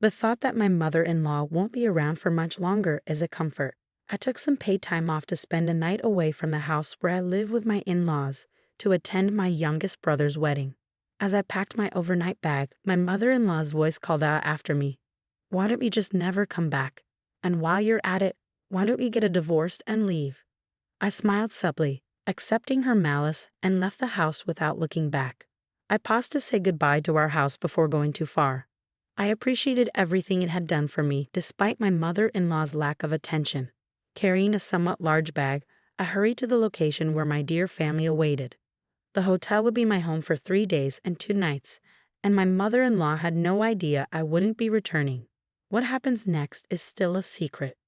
The thought that my mother-in-law won't be around for much longer is a comfort. I took some paid time off to spend a night away from the house where I live with my in-laws to attend my youngest brother's wedding. As I packed my overnight bag, my mother-in-law's voice called out after me, "Why don't you just never come back? And while you're at it, why don't you get a divorce and leave?" I smiled subtly, accepting her malice, and left the house without looking back. I paused to say goodbye to our house before going too far. I appreciated everything it had done for me despite my mother-in-law's lack of attention. Carrying a somewhat large bag, I hurried to the location where my dear family awaited. The hotel would be my home for 3 days and 2 nights, and my mother-in-law had no idea I wouldn't be returning. What happens next is still a secret.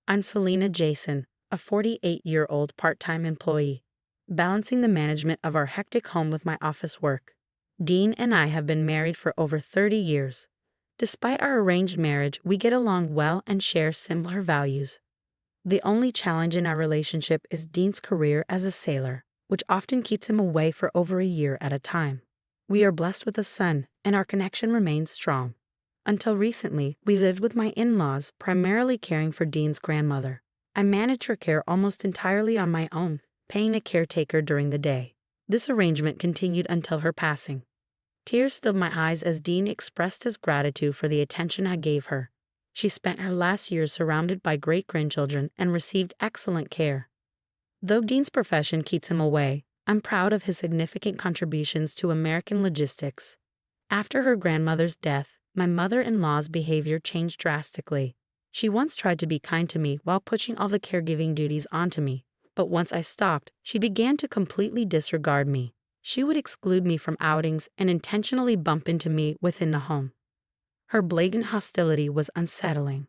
I'm Selena Jason, a 48-year-old part-time employee, balancing the management of our hectic home with my office work. Dean and I have been married for over 30 years. Despite our arranged marriage, we get along well and share similar values. The only challenge in our relationship is Dean's career as a sailor, which often keeps him away for over a year at a time. We are blessed with a son, and our connection remains strong. Until recently, we lived with my in-laws, primarily caring for Dean's grandmother. I managed her care almost entirely on my own, paying a caretaker during the day. This arrangement continued until her passing. Tears filled my eyes as Dean expressed his gratitude for the attention I gave her. She spent her last years surrounded by great-grandchildren and received excellent care. Though Dean's profession keeps him away, I'm proud of his significant contributions to American logistics. After her grandmother's death, my mother-in-law's behavior changed drastically. She once tried to be kind to me while pushing all the caregiving duties onto me, but once I stopped, she began to completely disregard me. She would exclude me from outings and intentionally bump into me within the home. Her blatant hostility was unsettling.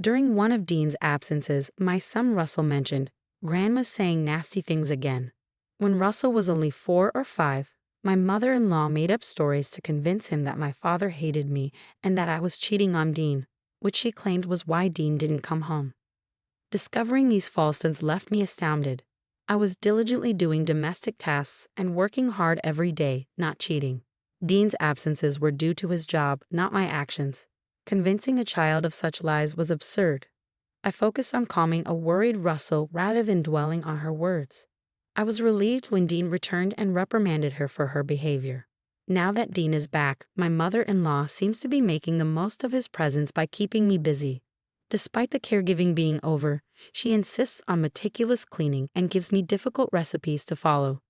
During one of Dean's absences, my son Russell mentioned, "Grandma's saying nasty things again." When Russell was only 4 or 5, my mother-in-law made up stories to convince him that my father hated me and that I was cheating on Dean, which she claimed was why Dean didn't come home. Discovering these falsehoods left me astounded. I was diligently doing domestic tasks and working hard every day, not cheating. Dean's absences were due to his job, not my actions. Convincing a child of such lies was absurd. I focused on calming a worried Russell rather than dwelling on her words. I was relieved when Dean returned and reprimanded her for her behavior. Now that Dean is back, my mother-in-law seems to be making the most of his presence by keeping me busy. Despite the caregiving being over, she insists on meticulous cleaning and gives me difficult recipes to follow.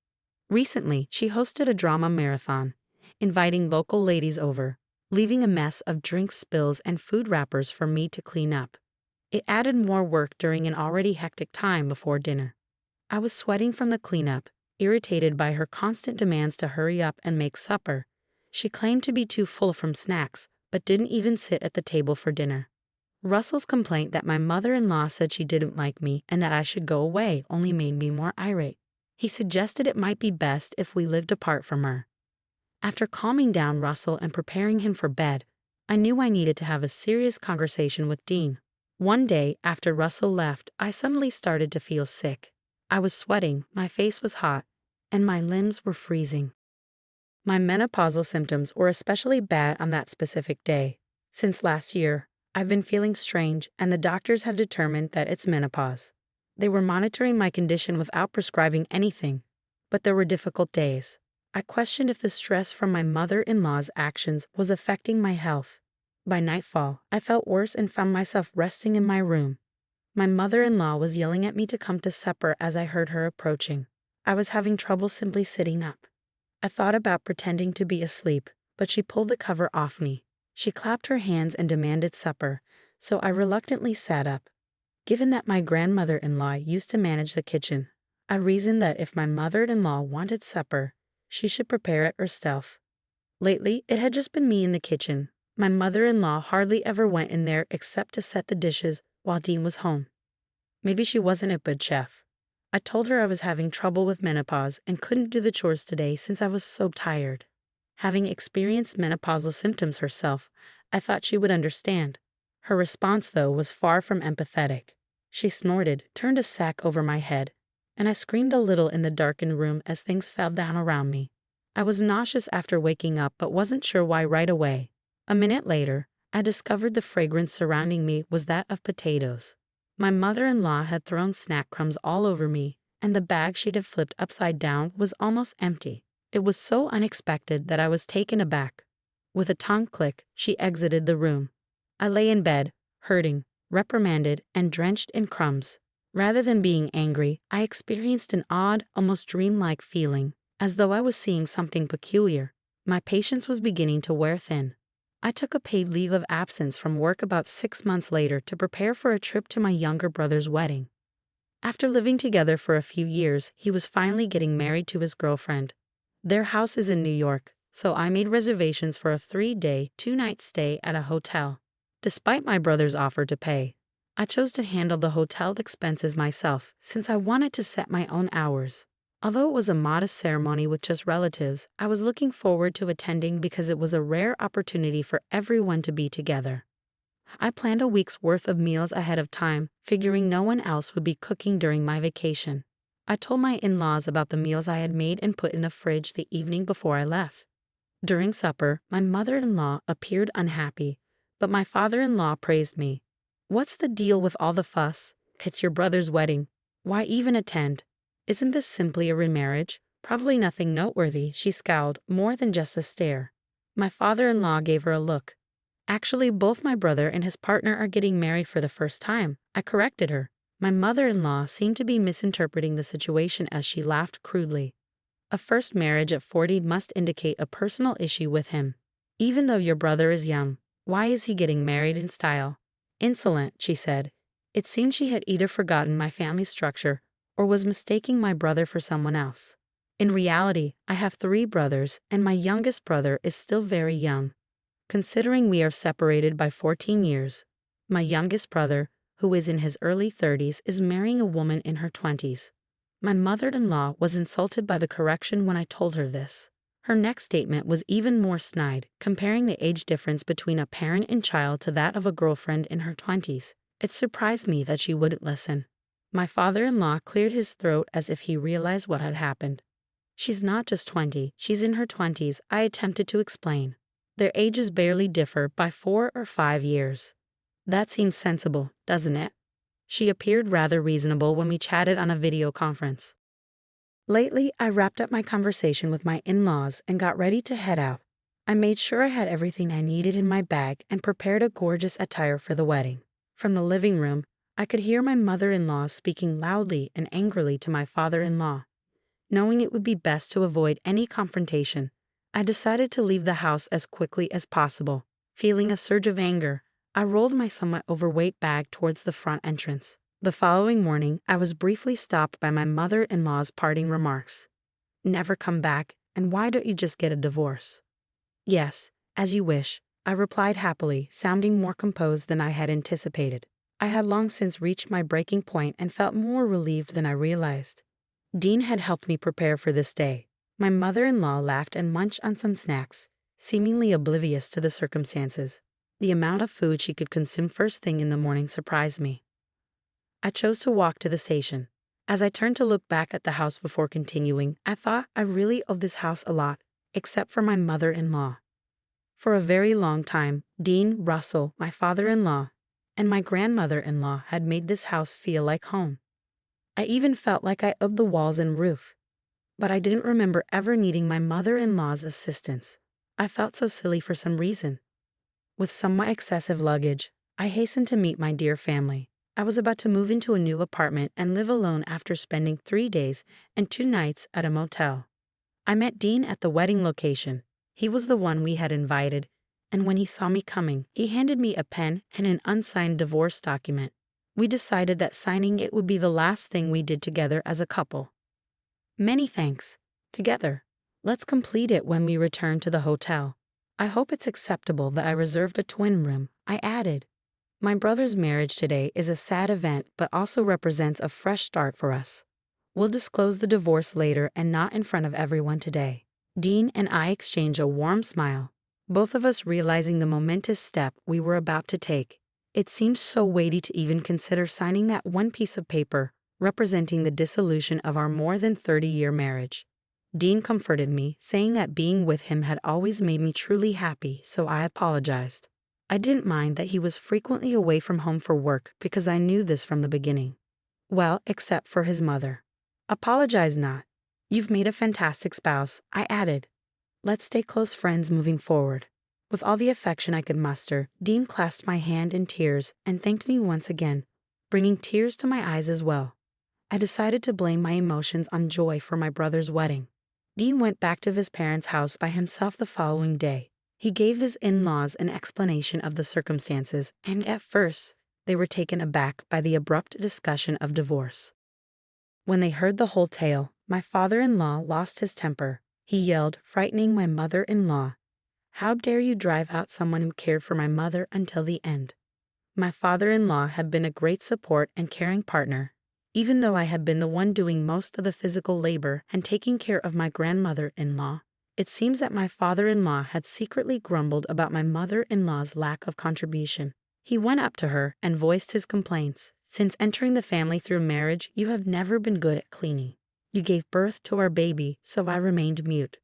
Recently, she hosted a drama marathon, inviting local ladies over, leaving a mess of drink spills and food wrappers for me to clean up. It added more work during an already hectic time before dinner. I was sweating from the cleanup, irritated by her constant demands to hurry up and make supper. She claimed to be too full from snacks, but didn't even sit at the table for dinner. Russell's complaint that my mother-in-law said she didn't like me and that I should go away only made me more irate. He suggested it might be best if we lived apart from her. After calming down Russell and preparing him for bed, I knew I needed to have a serious conversation with Dean. One day, after Russell left, I suddenly started to feel sick. I was sweating, my face was hot, and my limbs were freezing. My menopausal symptoms were especially bad on that specific day. Since last year, I've been feeling strange, and the doctors have determined that it's menopause. They were monitoring my condition without prescribing anything, but there were difficult days. I questioned if the stress from my mother-in-law's actions was affecting my health. By nightfall, I felt worse and found myself resting in my room. My mother-in-law was yelling at me to come to supper as I heard her approaching. I was having trouble simply sitting up. I thought about pretending to be asleep, but she pulled the cover off me. She clapped her hands and demanded supper, so I reluctantly sat up. Given that my grandmother-in-law used to manage the kitchen, I reasoned that if my mother-in-law wanted supper, she should prepare it herself. Lately, it had just been me in the kitchen. My mother-in-law hardly ever went in there except to set the dishes while Dean was home. Maybe she wasn't a good chef. I told her I was having trouble with menopause and couldn't do the chores today since I was so tired. Having experienced menopausal symptoms herself, I thought she would understand. Her response, though, was far from empathetic. She snorted, turned a sack over my head, and I screamed a little in the darkened room as things fell down around me. I was nauseous after waking up but wasn't sure why right away. A minute later, I discovered the fragrance surrounding me was that of potatoes. My mother-in-law had thrown snack crumbs all over me, and the bag she'd have flipped upside down was almost empty. It was so unexpected that I was taken aback. With a tongue click, she exited the room. I lay in bed, hurting, reprimanded, and drenched in crumbs. Rather than being angry, I experienced an odd, almost dreamlike feeling, as though I was seeing something peculiar. My patience was beginning to wear thin. I took a paid leave of absence from work about 6 months later to prepare for a trip to my younger brother's wedding. After living together for a few years, he was finally getting married to his girlfriend. Their house is in New York, so I made reservations for a 3-day, 2-night stay at a hotel. Despite my brother's offer to pay, I chose to handle the hotel expenses myself since I wanted to set my own hours. Although it was a modest ceremony with just relatives, I was looking forward to attending because it was a rare opportunity for everyone to be together. I planned a week's worth of meals ahead of time, figuring no one else would be cooking during my vacation. I told my in-laws about the meals I had made and put in the fridge the evening before I left. During supper, my mother-in-law appeared unhappy, but my father-in-law praised me. "What's the deal with all the fuss? It's your brother's wedding. Why even attend? Isn't this simply a remarriage? Probably nothing noteworthy," she scowled, more than just a stare. My father-in-law gave her a look. "Actually, both my brother and his partner are getting married for the first time," I corrected her. My mother-in-law seemed to be misinterpreting the situation as she laughed crudely. "A first marriage at 40 must indicate a personal issue with him. Even though your brother is young, why is he getting married in style?" "Insolent," she said. It seemed she had either forgotten my family structure or was mistaking my brother for someone else. In reality, I have 3 brothers, and my youngest brother is still very young. Considering we are separated by 14 years, my youngest brother, who is in his early 30s, is marrying a woman in her 20s. My mother-in-law was insulted by the correction when I told her this. Her next statement was even more snide, comparing the age difference between a parent and child to that of a girlfriend in her 20s. It surprised me that she wouldn't listen. My father-in-law cleared his throat as if he realized what had happened. "She's not just 20, she's in her 20s, I attempted to explain. Their ages barely differ by 4 or 5 years. That seems sensible, doesn't it?" She appeared rather reasonable when we chatted on a video conference. Lately, I wrapped up my conversation with my in-laws and got ready to head out. I made sure I had everything I needed in my bag and prepared a gorgeous attire for the wedding. From the living room, I could hear my mother-in-law speaking loudly and angrily to my father-in-law. Knowing it would be best to avoid any confrontation, I decided to leave the house as quickly as possible. Feeling a surge of anger, I rolled my somewhat overweight bag towards the front entrance. The following morning, I was briefly stopped by my mother-in-law's parting remarks. "Never come back, and why don't you just get a divorce?" "Yes, as you wish," I replied happily, sounding more composed than I had anticipated. I had long since reached my breaking point and felt more relieved than I realized. Dean had helped me prepare for this day. My mother-in-law laughed and munched on some snacks, seemingly oblivious to the circumstances. The amount of food she could consume first thing in the morning surprised me. I chose to walk to the station. As I turned to look back at the house before continuing, I thought I really owed this house a lot, except for my mother-in-law. For a very long time, Dean, Russell, my father-in-law, and my grandmother-in-law had made this house feel like home. I even felt like I owed the walls and roof. But I didn't remember ever needing my mother-in-law's assistance. I felt so silly for some reason. With somewhat excessive luggage, I hastened to meet my dear family. I was about to move into a new apartment and live alone after spending 3 days and 2 nights at a motel. I met Dean at the wedding location. He was the one we had invited, and when he saw me coming, he handed me a pen and an unsigned divorce document. We decided that signing it would be the last thing we did together as a couple. "Many thanks. Together. Let's complete it when we return to the hotel. I hope it's acceptable that I reserved a twin room," I added. "My brother's marriage today is a sad event but also represents a fresh start for us. We'll disclose the divorce later and not in front of everyone today." Dean and I exchanged a warm smile, both of us realizing the momentous step we were about to take. It seemed so weighty to even consider signing that one piece of paper representing the dissolution of our more than 30-year marriage. Dean comforted me, saying that being with him had always made me truly happy, so I apologized. I didn't mind that he was frequently away from home for work because I knew this from the beginning. Well, except for his mother. Apologize not. You've made a fantastic spouse, I added. Let's stay close friends moving forward. With all the affection I could muster, Dean clasped my hand in tears and thanked me once again, bringing tears to my eyes as well. I decided to blame my emotions on joy for my brother's wedding. Dean went back to his parents' house by himself the following day. He gave his in-laws an explanation of the circumstances, and at first, they were taken aback by the abrupt discussion of divorce. When they heard the whole tale, my father-in-law lost his temper. He yelled, frightening my mother-in-law. How dare you drive out someone who cared for my mother until the end? My father-in-law had been a great support and caring partner, even though I had been the one doing most of the physical labor and taking care of my grandmother-in-law. It seems that my father-in-law had secretly grumbled about my mother-in-law's lack of contribution. He went up to her and voiced his complaints. Since entering the family through marriage, you have never been good at cleaning. You gave birth to our baby, so I remained mute.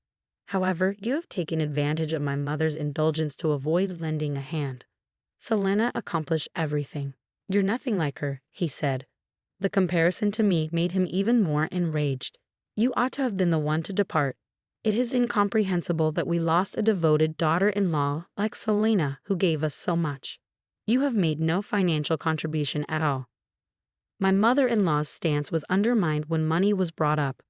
However, you have taken advantage of my mother's indulgence to avoid lending a hand. Selena accomplished everything. You're nothing like her, he said. The comparison to me made him even more enraged. You ought to have been the one to depart. It is incomprehensible that we lost a devoted daughter-in-law like Selena who gave us so much. You have made no financial contribution at all. My mother-in-law's stance was undermined when money was brought up.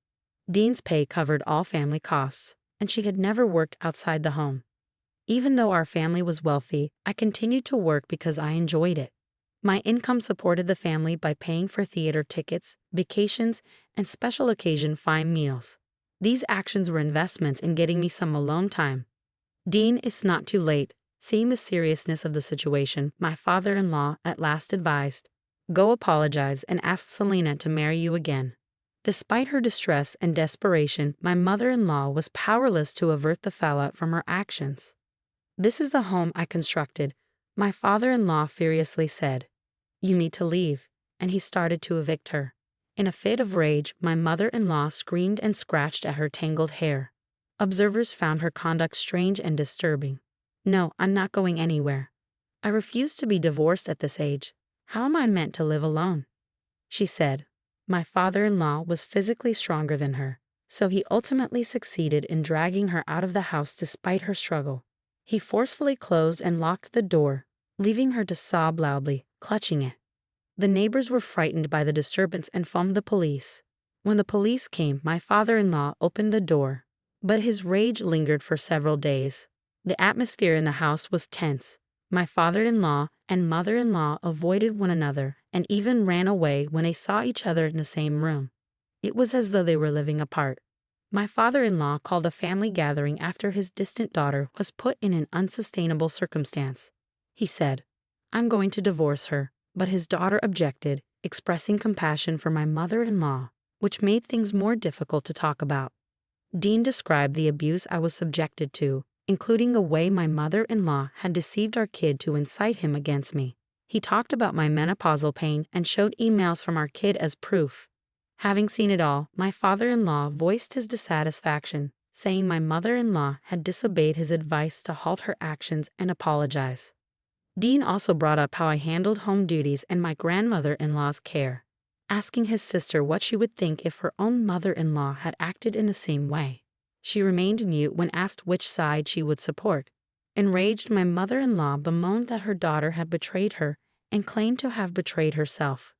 Dean's pay covered all family costs, and she had never worked outside the home. Even though our family was wealthy, I continued to work because I enjoyed it. My income supported the family by paying for theater tickets, vacations, and special occasion fine meals. These actions were investments in getting me some alone time. Dean, it's not too late. Seeing the seriousness of the situation, my father-in-law at last advised, go apologize and ask Selena to marry you again. Despite her distress and desperation, my mother-in-law was powerless to avert the fallout from her actions. This is the home I constructed, my father-in-law furiously said. You need to leave, and he started to evict her. In a fit of rage, my mother-in-law screamed and scratched at her tangled hair. Observers found her conduct strange and disturbing. No, I'm not going anywhere. I refuse to be divorced at this age. How am I meant to live alone? She said. My father-in-law was physically stronger than her, so he ultimately succeeded in dragging her out of the house despite her struggle. He forcefully closed and locked the door, leaving her to sob loudly, clutching it. The neighbors were frightened by the disturbance and phoned the police. When the police came, my father-in-law opened the door, but his rage lingered for several days. The atmosphere in the house was tense. My father-in-law and mother-in-law avoided one another and even ran away when they saw each other in the same room. It was as though they were living apart. My father-in-law called a family gathering after his distant daughter was put in an unsustainable circumstance. He said, I'm going to divorce her, but his daughter objected, expressing compassion for my mother-in-law, which made things more difficult to talk about. Dean described the abuse I was subjected to, including the way my mother-in-law had deceived our kid to incite him against me. He talked about my menopausal pain and showed emails from our kid as proof. Having seen it all, my father-in-law voiced his dissatisfaction, saying my mother-in-law had disobeyed his advice to halt her actions and apologize. Dean also brought up how I handled home duties and my grandmother-in-law's care, asking his sister what she would think if her own mother-in-law had acted in the same way. She remained mute when asked which side she would support. Enraged, my mother-in-law bemoaned that her daughter had betrayed her and claimed to have betrayed herself.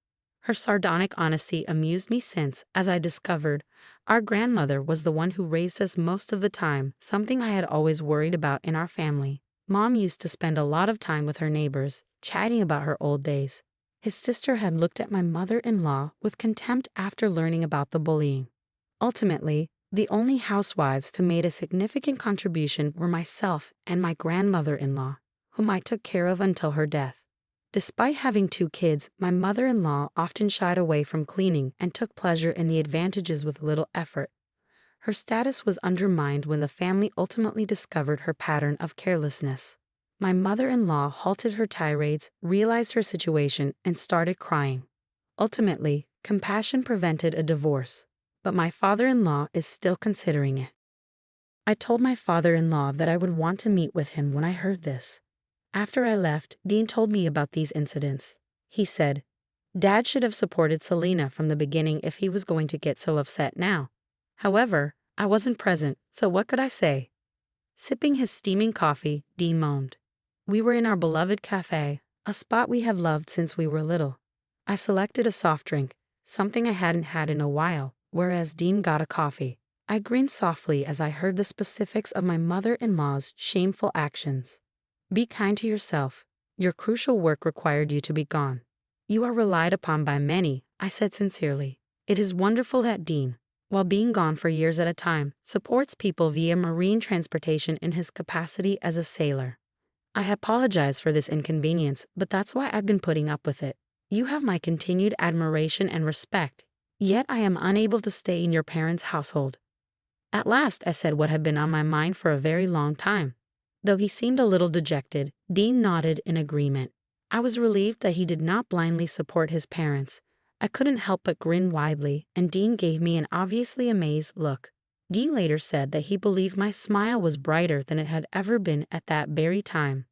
Her sardonic honesty amused me since, as I discovered, our grandmother was the one who raised us most of the time, something I had always worried about in our family. Mom used to spend a lot of time with her neighbors, chatting about her old days. His sister had looked at my mother-in-law with contempt after learning about the bullying. Ultimately, the only housewives who made a significant contribution were myself and my grandmother-in-law, whom I took care of until her death. Despite having 2 kids, my mother-in-law often shied away from cleaning and took pleasure in the advantages with little effort. Her status was undermined when the family ultimately discovered her pattern of carelessness. My mother-in-law halted her tirades, realized her situation, and started crying. Ultimately, compassion prevented a divorce, but my father-in-law is still considering it. I told my father-in-law that I would want to meet with him when I heard this. After I left, Dean told me about these incidents. He said, Dad should have supported Selena from the beginning if he was going to get so upset now. However, I wasn't present, so what could I say? Sipping his steaming coffee, Dean moaned. We were in our beloved cafe, a spot we have loved since we were little. I selected a soft drink, something I hadn't had in a while, whereas Dean got a coffee. I grinned softly as I heard the specifics of my mother-in-law's shameful actions. Be kind to yourself. Your crucial work required you to be gone. You are relied upon by many, I said sincerely. It is wonderful that Dean, while being gone for years at a time, supports people via marine transportation in his capacity as a sailor. I apologize for this inconvenience, but that's why I've been putting up with it. You have my continued admiration and respect, yet I am unable to stay in your parents' household. At last I said what had been on my mind for a very long time. Though he seemed a little dejected, Dean nodded in agreement. I was relieved that he did not blindly support his parents. I couldn't help but grin widely, and Dean gave me an obviously amazed look. Dean later said that he believed my smile was brighter than it had ever been at that very time.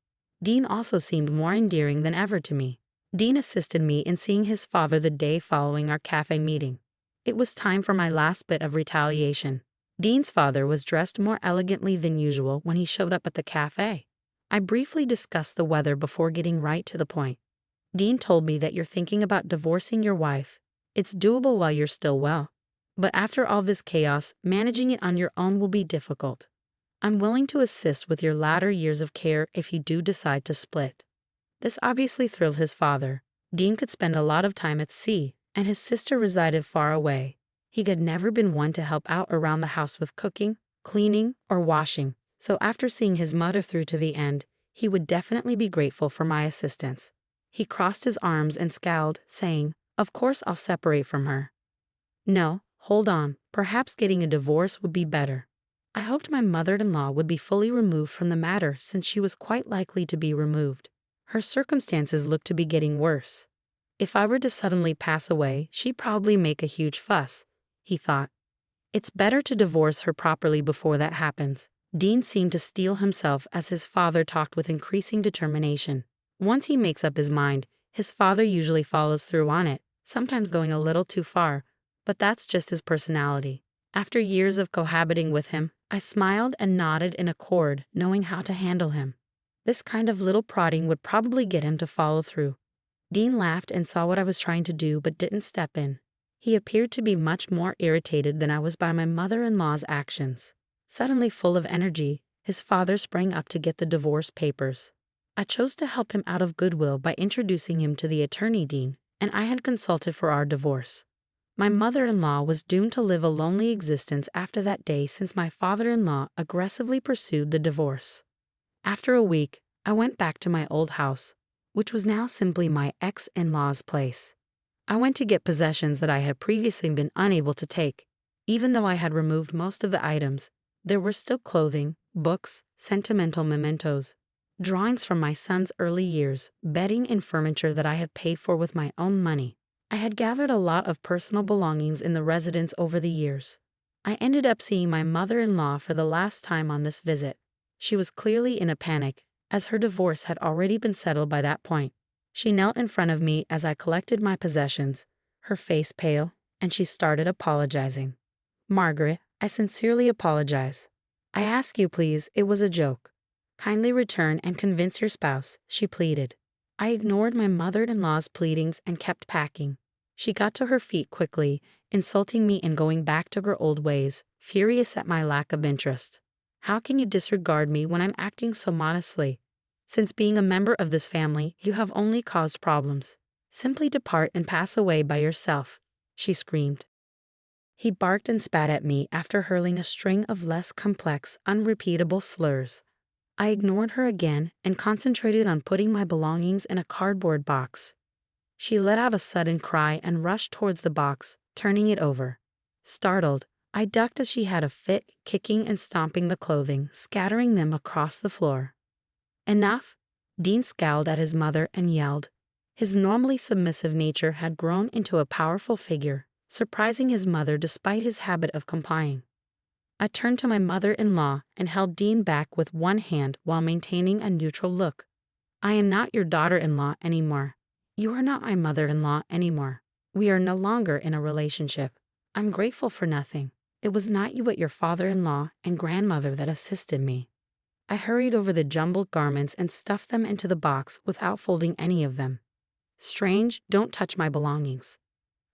Dean also seemed more endearing than ever to me. Dean assisted me in seeing his father the day following our cafe meeting. It was time for my last bit of retaliation. Dean's father was dressed more elegantly than usual when he showed up at the cafe. I briefly discussed the weather before getting right to the point. Dean told me that you're thinking about divorcing your wife. It's doable while you're still well. But after all this chaos, managing it on your own will be difficult. I'm willing to assist with your latter years of care if you do decide to split. This obviously thrilled his father. Dean could spend a lot of time at sea, and his sister resided far away. He had never been one to help out around the house with cooking, cleaning, or washing, so after seeing his mother through to the end, he would definitely be grateful for my assistance. He crossed his arms and scowled, saying, Of course I'll separate from her. No, hold on, perhaps getting a divorce would be better. I hoped my mother-in-law would be fully removed from the matter since she was quite likely to be removed. Her circumstances looked to be getting worse. If I were to suddenly pass away, she'd probably make a huge fuss, he thought. It's better to divorce her properly before that happens. Dean seemed to steel himself as his father talked with increasing determination. Once he makes up his mind, his father usually follows through on it, sometimes going a little too far, but that's just his personality. After years of cohabiting with him, I smiled and nodded in accord, knowing how to handle him. This kind of little prodding would probably get him to follow through. Dean laughed and saw what I was trying to do but didn't step in. He appeared to be much more irritated than I was by my mother-in-law's actions. Suddenly full of energy, his father sprang up to get the divorce papers. I chose to help him out of goodwill by introducing him to the attorney Dean, and I had consulted for our divorce. My mother-in-law was doomed to live a lonely existence after that day since my father-in-law aggressively pursued the divorce. After a week, I went back to my old house, which was now simply my ex-in-law's place. I went to get possessions that I had previously been unable to take. Even though I had removed most of the items, there were still clothing, books, sentimental mementos, drawings from my son's early years, bedding and furniture that I had paid for with my own money. I had gathered a lot of personal belongings in the residence over the years. I ended up seeing my mother-in-law for the last time on this visit. She was clearly in a panic, as her divorce had already been settled by that point. She knelt in front of me as I collected my possessions, her face pale, and she started apologizing. Margaret, I sincerely apologize. I ask you please, it was a joke. Kindly return and convince your spouse, she pleaded. I ignored my mother-in-law's pleadings and kept packing. She got to her feet quickly, insulting me and going back to her old ways, furious at my lack of interest. How can you disregard me when I'm acting so modestly? Since being a member of this family, you have only caused problems. Simply depart and pass away by yourself, she screamed. He barked and spat at me after hurling a string of less complex, unrepeatable slurs. I ignored her again and concentrated on putting my belongings in a cardboard box. She let out a sudden cry and rushed towards the box, turning it over. Startled, I ducked as she had a fit, kicking and stomping the clothing, scattering them across the floor. Enough? Dean scowled at his mother and yelled. His normally submissive nature had grown into a powerful figure, surprising his mother despite his habit of complying. I turned to my mother-in-law and held Dean back with one hand while maintaining a neutral look. I am not your daughter-in-law anymore. You are not my mother-in-law anymore. We are no longer in a relationship. I'm grateful for nothing. It was not you but your father-in-law and grandmother that assisted me. I hurried over the jumbled garments and stuffed them into the box without folding any of them. Strange, don't touch my belongings.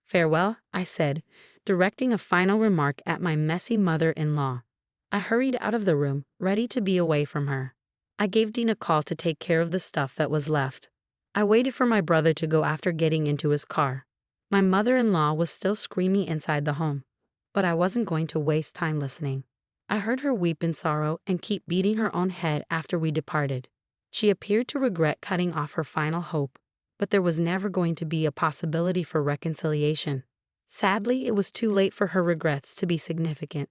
Farewell, I said, directing a final remark at my messy mother-in-law. I hurried out of the room, ready to be away from her. I gave Dean a call to take care of the stuff that was left. I waited for my brother to go after getting into his car. My mother-in-law was still screaming inside the home, but I wasn't going to waste time listening. I heard her weep in sorrow and keep beating her own head after we departed. She appeared to regret cutting off her final hope, but there was never going to be a possibility for reconciliation. Sadly, it was too late for her regrets to be significant.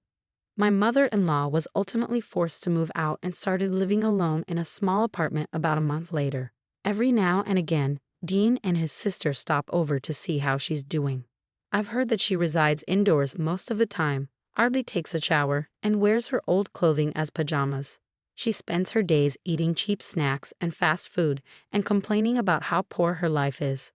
My mother-in-law was ultimately forced to move out and started living alone in a small apartment about a month later. Every now and again, Dean and his sister stop over to see how she's doing. I've heard that she resides indoors most of the time, hardly takes a shower, and wears her old clothing as pajamas. She spends her days eating cheap snacks and fast food and complaining about how poor her life is.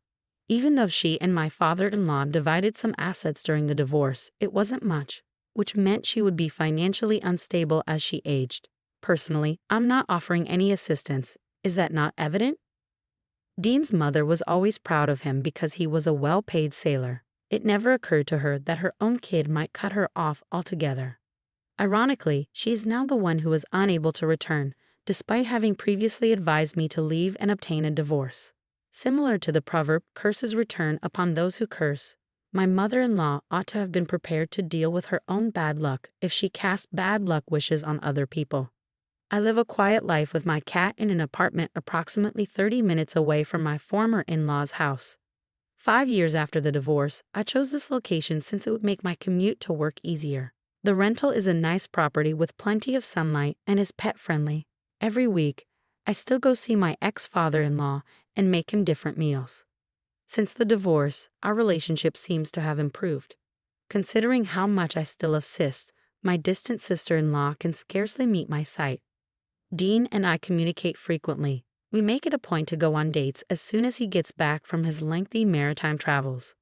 Even though she and my father-in-law divided some assets during the divorce, it wasn't much, which meant she would be financially unstable as she aged. Personally, I'm not offering any assistance. Is that not evident? Dean's mother was always proud of him because he was a well-paid sailor. It never occurred to her that her own kid might cut her off altogether. Ironically, she is now the one who is unable to return, despite having previously advised me to leave and obtain a divorce. Similar to the proverb, curses return upon those who curse, my mother-in-law ought to have been prepared to deal with her own bad luck if she cast bad luck wishes on other people. I live a quiet life with my cat in an apartment approximately 30 minutes away from my former in-law's house. 5 years after the divorce, I chose this location since it would make my commute to work easier. The rental is a nice property with plenty of sunlight and is pet-friendly. Every week, I still go see my ex-father-in-law and make him different meals. Since the divorce, our relationship seems to have improved. Considering how much I still assist, my distant sister-in-law can scarcely meet my sight. Dean and I communicate frequently. We make it a point to go on dates as soon as he gets back from his lengthy maritime travels.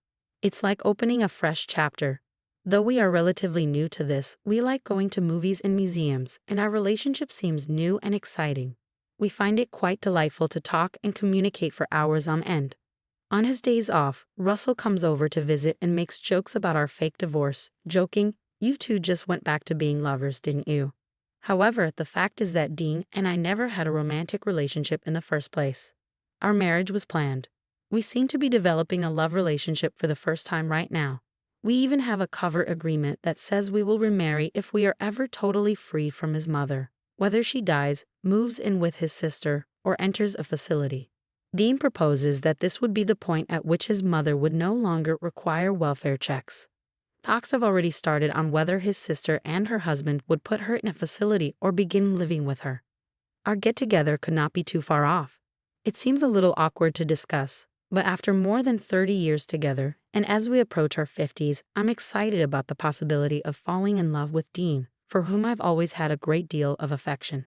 It's like opening a fresh chapter. Though we are relatively new to this, we like going to movies and museums, and our relationship seems new and exciting. We find it quite delightful to talk and communicate for hours on end. On his days off, Russell comes over to visit and makes jokes about our fake divorce, joking, "You two just went back to being lovers, didn't you?" However, the fact is that Dean and I never had a romantic relationship in the first place. Our marriage was planned. We seem to be developing a love relationship for the first time right now. We even have a cover agreement that says we will remarry if we are ever totally free from his mother, whether she dies, moves in with his sister, or enters a facility. Dean proposes that this would be the point at which his mother would no longer require welfare checks. Talks have already started on whether his sister and her husband would put her in a facility or begin living with her. Our get-together could not be too far off. It seems a little awkward to discuss, but after more than 30 years together, and as we approach our 50s, I'm excited about the possibility of falling in love with Dean, for whom I've always had a great deal of affection.